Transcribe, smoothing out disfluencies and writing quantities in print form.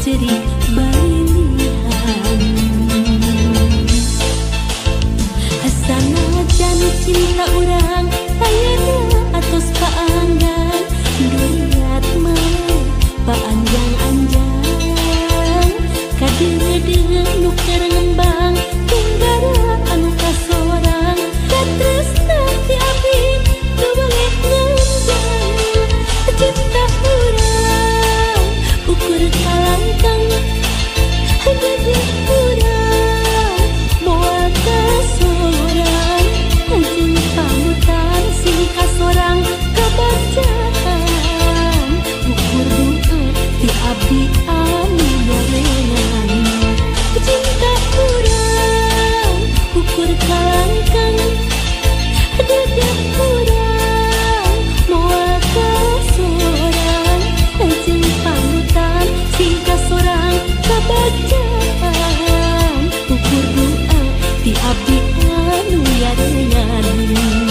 cerik balihan. Sanajan cinta urang ayeuna atos paanggan duriat mah paanjang-anjang kadeung nu keur ngembang tunggara anu kasorang katresna ti abdi nu balik nganjang cinta urang ukur kalangkang hade urang moal kasorang anjeun pamutan sing kasorang kabacaan ukur doa ti abdi anu barengan cinta urang ukur kalangkang dadah urang moal kasorang anjeun pamutan sing kasorang kabacaan ukur doa ti abdi anu barengan.